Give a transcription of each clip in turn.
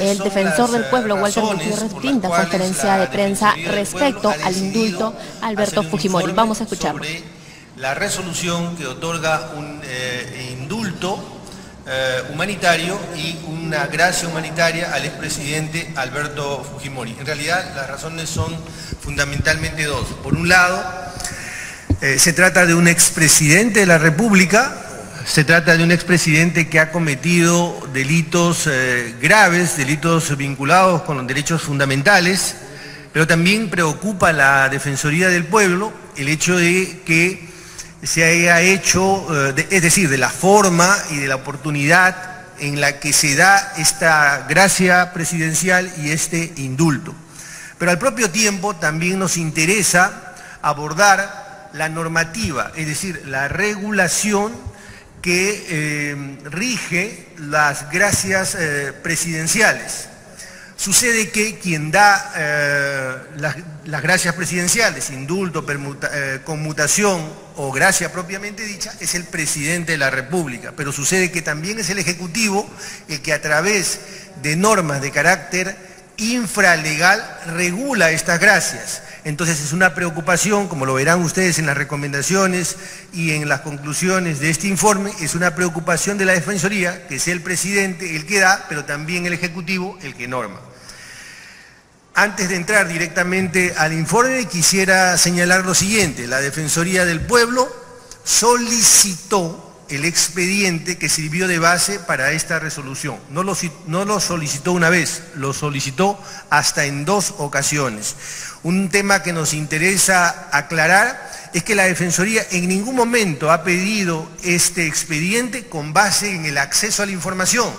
El defensor del pueblo, Walter Gutiérrez, brinda conferencia de prensa respecto al indulto a Alberto Fujimori. Vamos a escucharlo. La resolución que otorga un indulto humanitario y una gracia humanitaria al expresidente Alberto Fujimori. En realidad las razones son fundamentalmente dos. Por un lado, se trata de un expresidente de la República, se trata de un expresidente que ha cometido delitos graves, delitos vinculados con los derechos fundamentales, pero también preocupa a la Defensoría del Pueblo el hecho de que se haya hecho, es decir, de la forma y de la oportunidad en la que se da esta gracia presidencial y este indulto. Pero al propio tiempo también nos interesa abordar la normativa, es decir, la regulación que rige las gracias presidenciales. Sucede que quien da las gracias presidenciales, indulto, conmutación o gracia propiamente dicha, es el presidente de la República, pero sucede que también es el Ejecutivo el que a través de normas de carácter infralegal regula estas gracias. Entonces es una preocupación, como lo verán ustedes en las recomendaciones y en las conclusiones de este informe, es una preocupación de la Defensoría, que sea el presidente el que da, pero también el Ejecutivo el que norma. Antes de entrar directamente al informe, quisiera señalar lo siguiente: la Defensoría del Pueblo solicitó el expediente que sirvió de base para esta resolución. No lo solicitó una vez, lo solicitó hasta en 2 ocasiones. Un tema que nos interesa aclarar es que la Defensoría en ningún momento ha pedido este expediente con base en el acceso a la información.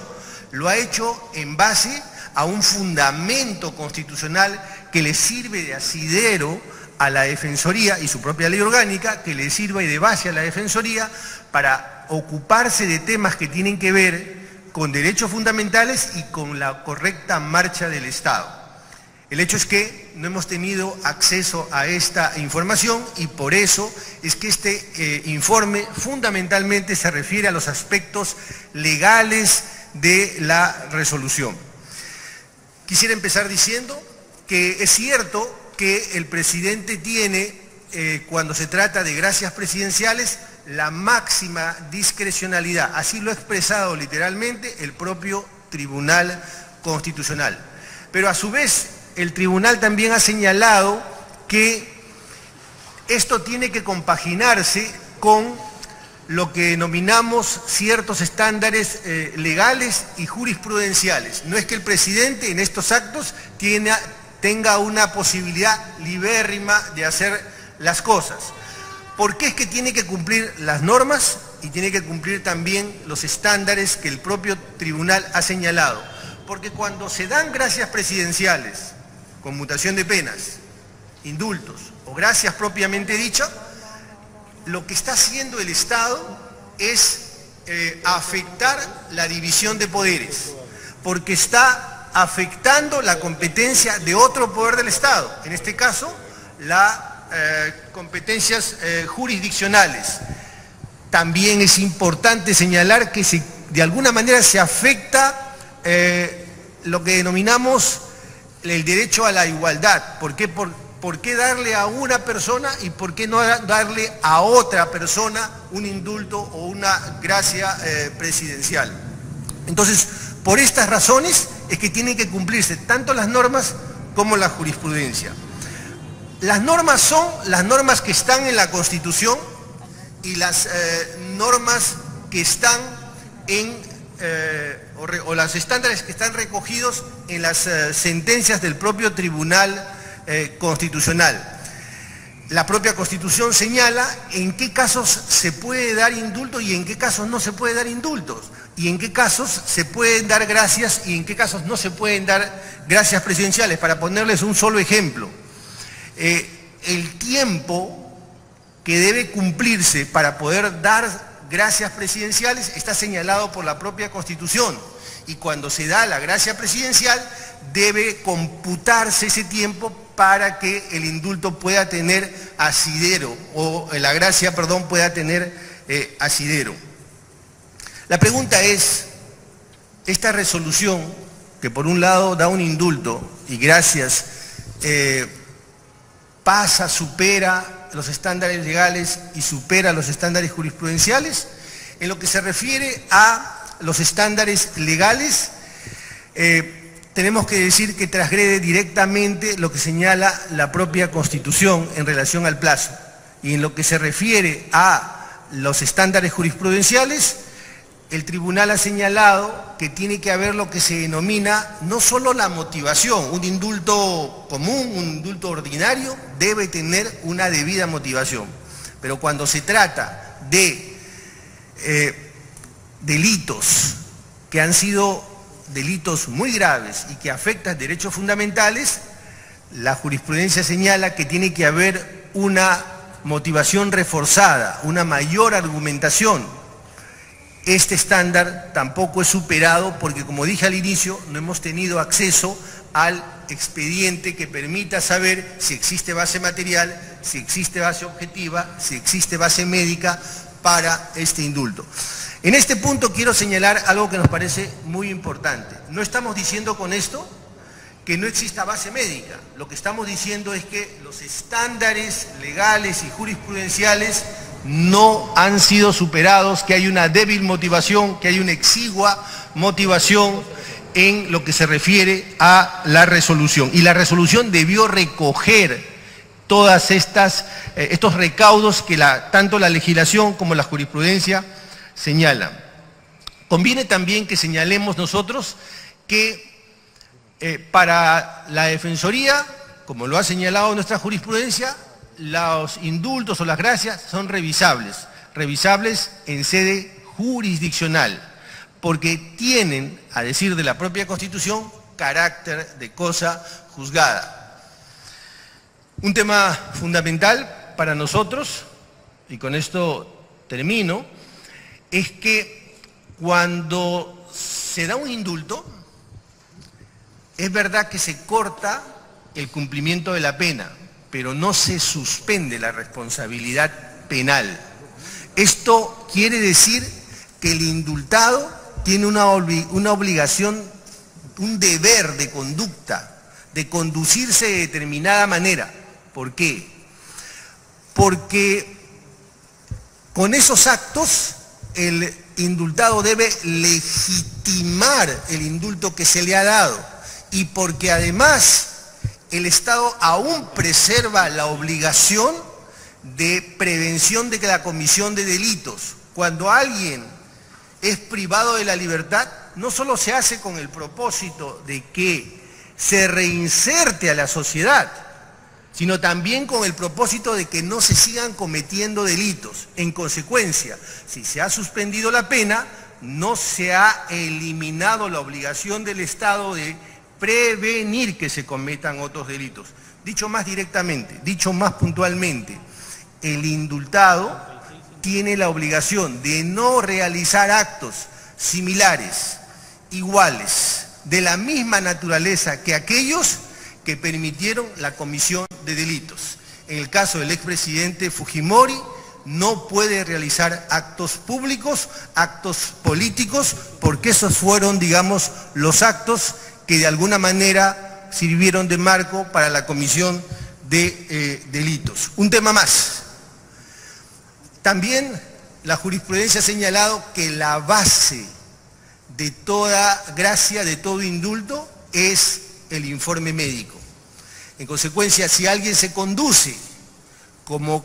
Lo ha hecho en base a un fundamento constitucional que le sirve de asidero a la Defensoría y su propia ley orgánica, que le sirva y de base a la Defensoría para ocuparse de temas que tienen que ver con derechos fundamentales y con la correcta marcha del Estado. El hecho es que no hemos tenido acceso a esta información y por eso es que este informe fundamentalmente se refiere a los aspectos legales de la resolución. Quisiera empezar diciendo que es cierto que el presidente tiene, cuando se trata de gracias presidenciales, la máxima discrecionalidad. Así lo ha expresado literalmente el propio Tribunal Constitucional. Pero a su vez, el Tribunal también ha señalado que esto tiene que compaginarse con lo que denominamos ciertos estándares legales y jurisprudenciales. No es que el presidente en estos actos tenga una posibilidad libérrima de hacer las cosas. ¿Por qué es que tiene que cumplir las normas y tiene que cumplir también los estándares que el propio tribunal ha señalado? Porque cuando se dan gracias presidenciales, conmutación de penas, indultos o gracias propiamente dichas, lo que está haciendo el Estado es afectar la división de poderes, porque está afectando la competencia de otro poder del Estado, en este caso las competencias jurisdiccionales. También es importante señalar que de alguna manera se afecta lo que denominamos el derecho a la igualdad. ¿Por qué darle a una persona y por qué no darle a otra persona un indulto o una gracia presidencial? Entonces, por estas razones es que tienen que cumplirse tanto las normas como la jurisprudencia. Las normas son las normas que están en la Constitución y las normas que están o los estándares que están recogidos en las sentencias del propio Tribunal Constitucional. La propia Constitución señala en qué casos se puede dar indulto y en qué casos no se puede dar indultos, y en qué casos se pueden dar gracias y en qué casos no se pueden dar gracias presidenciales. Para ponerles un solo ejemplo, el tiempo que debe cumplirse para poder dar gracias presidenciales está señalado por la propia Constitución, y cuando se da la gracia presidencial debe computarse ese tiempo para que el indulto pueda tener asidero, o la gracia, perdón, pueda tener asidero. La pregunta es, esta resolución que por un lado da un indulto y gracias supera los estándares legales y supera los estándares jurisprudenciales. En lo que se refiere a los estándares legales, tenemos que decir que transgrede directamente lo que señala la propia Constitución en relación al plazo. Y en lo que se refiere a los estándares jurisprudenciales, el tribunal ha señalado que tiene que haber lo que se denomina no solo la motivación, un indulto común, un indulto ordinario, debe tener una debida motivación. Pero cuando se trata de delitos que han sido delitos muy graves y que afectan derechos fundamentales, la jurisprudencia señala que tiene que haber una motivación reforzada, una mayor argumentación. Este estándar tampoco es superado porque, como dije al inicio, no hemos tenido acceso al expediente que permita saber si existe base material, si existe base objetiva, si existe base médica para este indulto. En este punto quiero señalar algo que nos parece muy importante. No estamos diciendo con esto que no exista base médica. Lo que estamos diciendo es que los estándares legales y jurisprudenciales no han sido superados, que hay una débil motivación, que hay una exigua motivación en lo que se refiere a la resolución. Y la resolución debió recoger todas estos recaudos que tanto la legislación como la jurisprudencia señalan. Conviene también que señalemos nosotros que para la Defensoría, como lo ha señalado nuestra jurisprudencia, los indultos o las gracias son revisables en sede jurisdiccional, porque tienen, a decir de la propia Constitución, carácter de cosa juzgada. Un tema fundamental para nosotros, y con esto termino, es que cuando se da un indulto, es verdad que se corta el cumplimiento de la pena, pero no se suspende la responsabilidad penal. Esto quiere decir que el indultado tiene una obligación, un deber de conducta, de conducirse de determinada manera. ¿Por qué? Porque con esos actos el indultado debe legitimar el indulto que se le ha dado, y porque además el Estado aún preserva la obligación de prevención de la comisión de delitos. Cuando alguien es privado de la libertad, no solo se hace con el propósito de que se reinserte a la sociedad, sino también con el propósito de que no se sigan cometiendo delitos. En consecuencia, si se ha suspendido la pena, no se ha eliminado la obligación del Estado de prevenir que se cometan otros delitos. Dicho más directamente, dicho más puntualmente, el indultado tiene la obligación de no realizar actos similares, iguales, de la misma naturaleza que aquellos que permitieron la comisión de delitos. En el caso del expresidente Fujimori, no puede realizar actos públicos, actos políticos, porque esos fueron, digamos, los actos que de alguna manera sirvieron de marco para la comisión de delitos. Un tema más. También la jurisprudencia ha señalado que la base de toda gracia, de todo indulto, es el informe médico. En consecuencia, si alguien se conduce como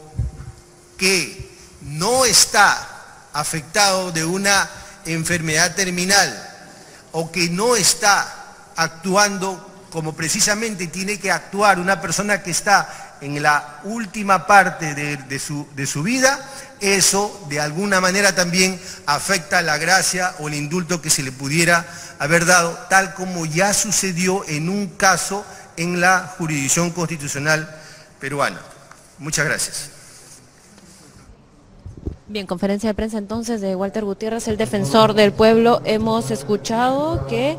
que no está afectado de una enfermedad terminal o que no está actuando como precisamente tiene que actuar una persona que está en la última parte de su vida, eso de alguna manera también afecta la gracia o el indulto que se le pudiera haber dado, tal como ya sucedió en un caso en la jurisdicción constitucional peruana. Muchas gracias. Bien, conferencia de prensa entonces de Walter Gutiérrez, el defensor del pueblo. Hemos escuchado que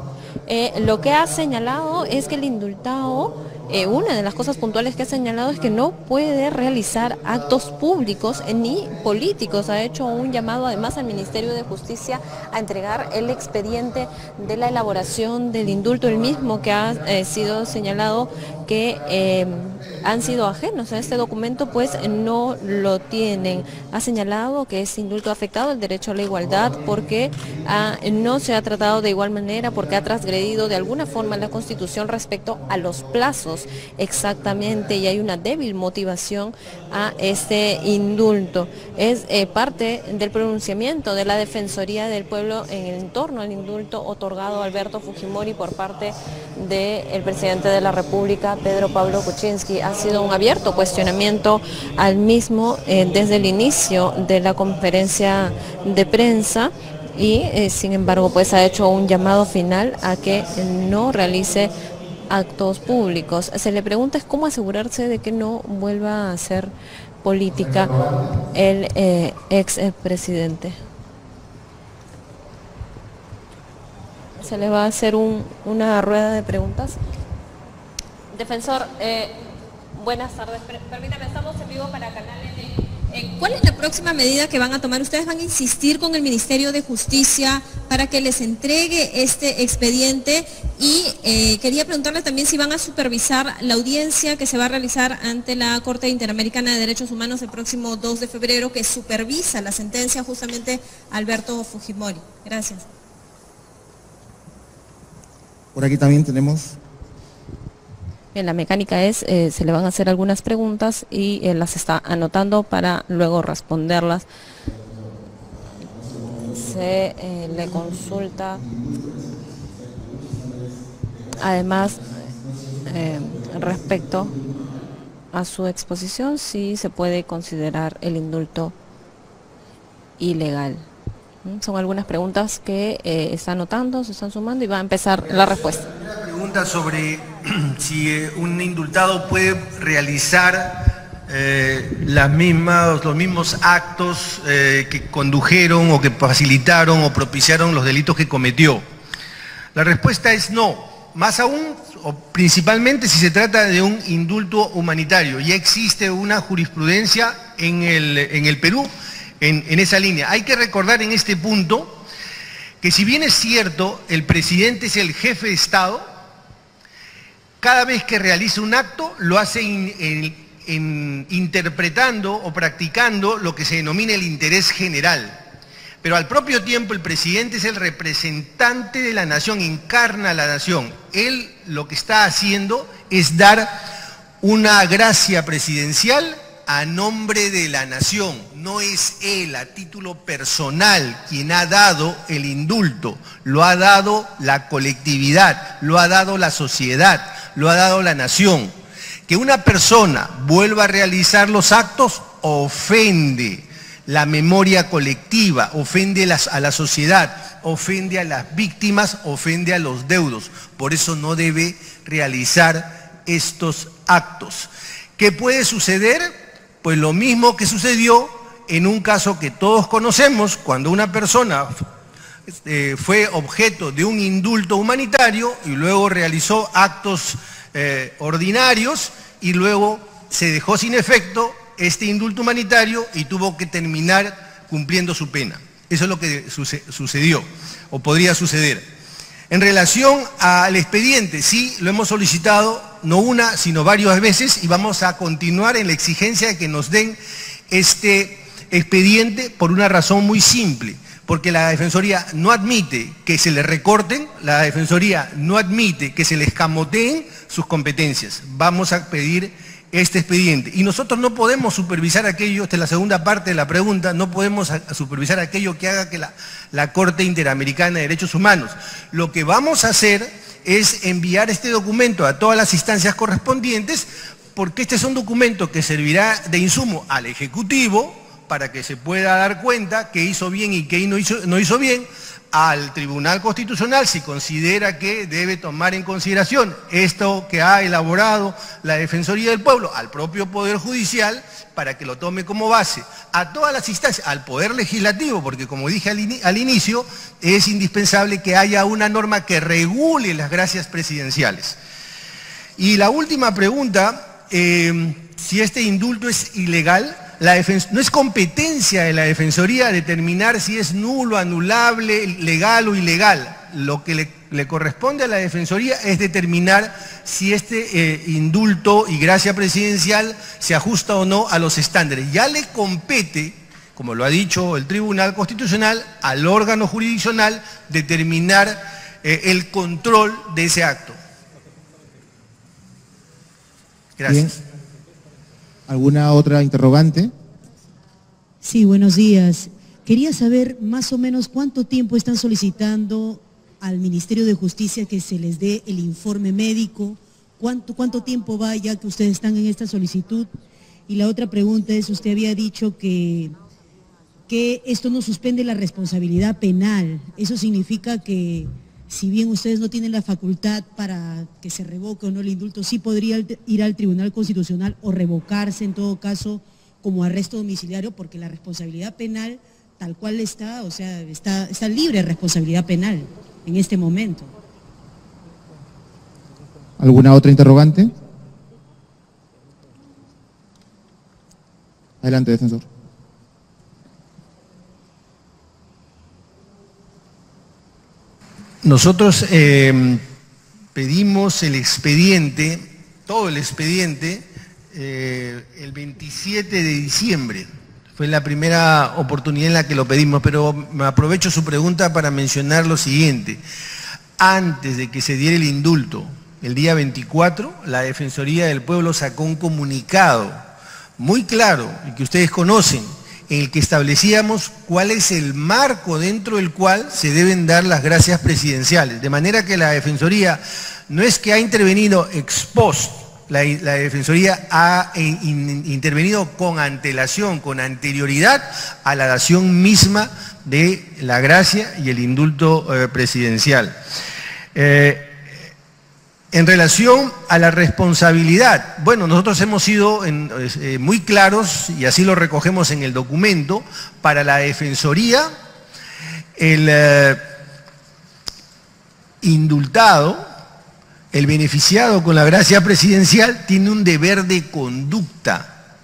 lo que ha señalado es que el indultado, una de las cosas puntuales que ha señalado es que no puede realizar actos públicos ni políticos. Ha hecho un llamado además al Ministerio de Justicia a entregar el expediente de la elaboración del indulto, el mismo que ha sido señalado que han sido ajenos a este documento, pues no lo tienen. Ha señalado que este indulto ha afectado el derecho a la igualdad porque no se ha tratado de igual manera, porque ha transgredido de alguna forma la Constitución respecto a los plazos exactamente, y hay una débil motivación a este indulto. Es parte del pronunciamiento de la Defensoría del Pueblo en torno al indulto otorgado a Alberto Fujimori por parte del presidente de la República, Pedro Pablo Kuczynski. Ha sido un abierto cuestionamiento al mismo desde el inicio de la conferencia de prensa y sin embargo pues ha hecho un llamado final a que no realice actos públicos. Se le pregunta es cómo asegurarse de que no vuelva a hacer política el expresidente. Se le va a hacer una rueda de preguntas. Defensor, buenas tardes. Permítame, estamos en vivo para Canal N. ¿Cuál es la próxima medida que van a tomar? ¿Ustedes van a insistir con el Ministerio de Justicia para que les entregue este expediente? Y quería preguntarle también si van a supervisar la audiencia que se va a realizar ante la Corte Interamericana de Derechos Humanos el próximo 2 de febrero, que supervisa la sentencia justamente a Alberto Fujimori. Gracias. Por aquí también tenemos... Bien, la mecánica es, se le van a hacer algunas preguntas y las está anotando para luego responderlas. Se le consulta, además, respecto a su exposición, si se puede considerar el indulto ilegal. Son algunas preguntas que está anotando, se están sumando y va a empezar la respuesta. Una pregunta sobre si un indultado puede realizar los mismos actos que condujeron o que facilitaron o propiciaron los delitos que cometió. La respuesta es no, más aún o principalmente si se trata de un indulto humanitario. Ya existe una jurisprudencia en el Perú en esa línea. Hay que recordar en este punto que si bien es cierto, el presidente es el jefe de Estado, cada vez que realiza un acto lo hace interpretando o practicando lo que se denomina el interés general. Pero al propio tiempo el presidente es el representante de la nación, encarna a la nación. Él lo que está haciendo es dar una gracia presidencial a nombre de la nación. No es él a título personal quien ha dado el indulto, lo ha dado la colectividad, lo ha dado la sociedad, lo ha dado la nación. Que una persona vuelva a realizar los actos ofende la memoria colectiva, ofende a la sociedad, ofende a las víctimas, ofende a los deudos. Por eso no debe realizar estos actos. ¿Qué puede suceder? Pues lo mismo que sucedió en un caso que todos conocemos, cuando una persona fue objeto de un indulto humanitario y luego realizó actos ordinarios y luego se dejó sin efecto este indulto humanitario y tuvo que terminar cumpliendo su pena. Eso es lo que sucedió o podría suceder. En relación al expediente, sí, lo hemos solicitado no una, sino varias veces y vamos a continuar en la exigencia de que nos den este expediente por una razón muy simple, porque la Defensoría no admite que se le recorten, la Defensoría no admite que se le escamoteen sus competencias. Vamos a pedir este expediente. Y nosotros no podemos supervisar aquello, esta es la segunda parte de la pregunta, no podemos supervisar aquello que haga que la Corte Interamericana de Derechos Humanos. Lo que vamos a hacer es enviar este documento a todas las instancias correspondientes, porque este es un documento que servirá de insumo al Ejecutivo para que se pueda dar cuenta qué hizo bien y qué no hizo bien, al Tribunal Constitucional si considera que debe tomar en consideración esto que ha elaborado la Defensoría del Pueblo, al propio Poder Judicial, para que lo tome como base, a todas las instancias, al Poder Legislativo, porque como dije al inicio, es indispensable que haya una norma que regule las gracias presidenciales. Y la última pregunta, si este indulto es ilegal, no es competencia de la Defensoría determinar si es nulo, anulable, legal o ilegal. Lo que le corresponde a la Defensoría es determinar si este indulto y gracia presidencial se ajusta o no a los estándares. Ya le compete, como lo ha dicho el Tribunal Constitucional, al órgano jurisdiccional determinar el control de ese acto. Gracias. Bien. ¿Alguna otra interrogante? Sí, buenos días. Quería saber más o menos cuánto tiempo están solicitando al Ministerio de Justicia que se les dé el informe médico, cuánto tiempo va ya que ustedes están en esta solicitud. Y la otra pregunta es, usted había dicho que esto no suspende la responsabilidad penal. Eso significa que si bien ustedes no tienen la facultad para que se revoque o no el indulto, sí podría ir al Tribunal Constitucional o revocarse en todo caso como arresto domiciliario, porque la responsabilidad penal tal cual está, o sea, está libre de responsabilidad penal en este momento. ¿Alguna otra interrogante? Adelante, defensor. Nosotros pedimos el expediente, todo el expediente, el 27 de diciembre. Fue la primera oportunidad en la que lo pedimos, pero me aprovecho su pregunta para mencionar lo siguiente. Antes de que se diera el indulto, el día 24, la Defensoría del Pueblo sacó un comunicado muy claro, y que ustedes conocen, en el que establecíamos cuál es el marco dentro del cual se deben dar las gracias presidenciales. De manera que la Defensoría no es que ha intervenido ex post, la Defensoría ha intervenido con antelación, con anterioridad a la dación misma de la gracia y el indulto presidencial. En relación a la responsabilidad, bueno, nosotros hemos sido muy claros, y así lo recogemos en el documento, para la Defensoría, el indultado, el beneficiado con la gracia presidencial, tiene un deber de conducta.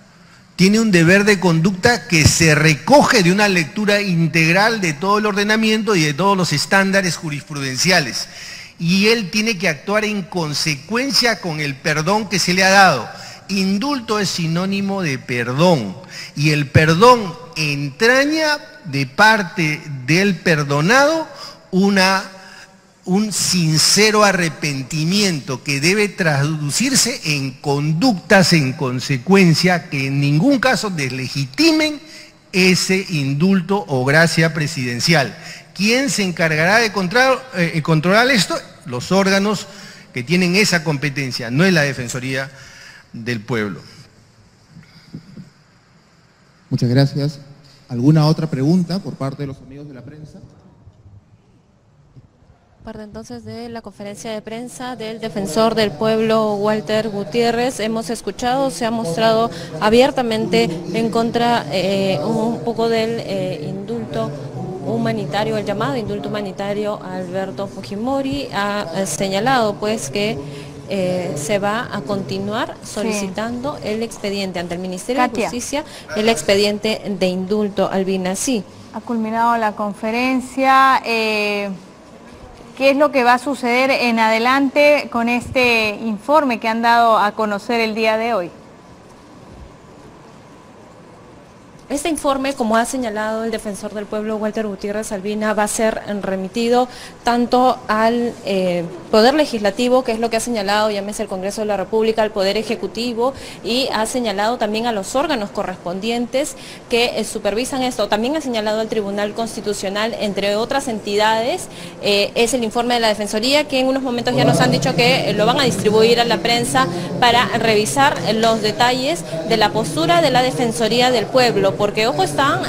Tiene un deber de conducta que se recoge de una lectura integral de todo el ordenamiento y de todos los estándares jurisprudenciales. Y él tiene que actuar en consecuencia con el perdón que se le ha dado. Indulto es sinónimo de perdón, y el perdón entraña de parte del perdonado un sincero arrepentimiento que debe traducirse en conductas en consecuencia que en ningún caso deslegitimen ese indulto o gracia presidencial. ¿Quién se encargará de controlar esto? Los órganos que tienen esa competencia, no es la Defensoría del Pueblo. Muchas gracias. ¿Alguna otra pregunta por parte de los amigos de la prensa? Parte entonces de la conferencia de prensa del Defensor del Pueblo, Walter Gutiérrez. Hemos escuchado, se ha mostrado abiertamente en contra un poco del indulto humanitario, el llamado indulto humanitario a Alberto Fujimori. Ha señalado pues que se va a continuar solicitando el expediente ante el Ministerio de Justicia, el expediente de indulto. Albina, sí. Ha culminado la conferencia. ¿Qué es lo que va a suceder en adelante con este informe que han dado a conocer el día de hoy? Este informe, como ha señalado el Defensor del Pueblo, Walter Gutiérrez Albina, va a ser remitido tanto al Poder Legislativo, que es lo que ha señalado, llámese el Congreso de la República, al Poder Ejecutivo, y ha señalado también a los órganos correspondientes que supervisan esto. También ha señalado al Tribunal Constitucional, entre otras entidades. Es el informe de la Defensoría, que en unos momentos ya nos han dicho que lo van a distribuir a la prensa para revisar los detalles de la postura de la Defensoría del Pueblo. porque ojo, están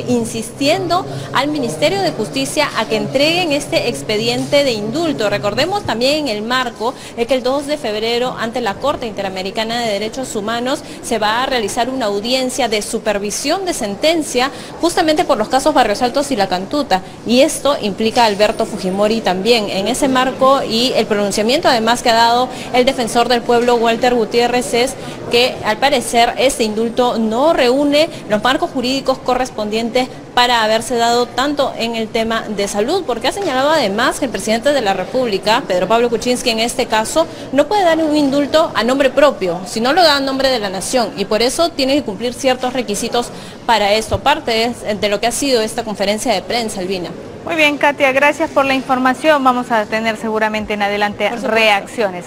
insistiendo al Ministerio de Justicia a que entreguen este expediente de indulto. Recordemos también en el marco es que el 2 de febrero ante la Corte Interamericana de Derechos Humanos se va a realizar una audiencia de supervisión de sentencia justamente por los casos Barrios Altos y La Cantuta, y esto implica a Alberto Fujimori también. En ese marco y el pronunciamiento además que ha dado el defensor del pueblo Walter Gutiérrez es que al parecer este indulto no reúne los marcos jurídicos correspondientes para haberse dado tanto en el tema de salud, porque ha señalado además que el presidente de la República, Pedro Pablo Kuczynski en este caso, no puede dar un indulto a nombre propio, sino lo da a nombre de la nación, y por eso tiene que cumplir ciertos requisitos para esto. Parte de lo que ha sido esta conferencia de prensa, Albina. Muy bien, Katia, gracias por la información. Vamos a tener seguramente en adelante reacciones.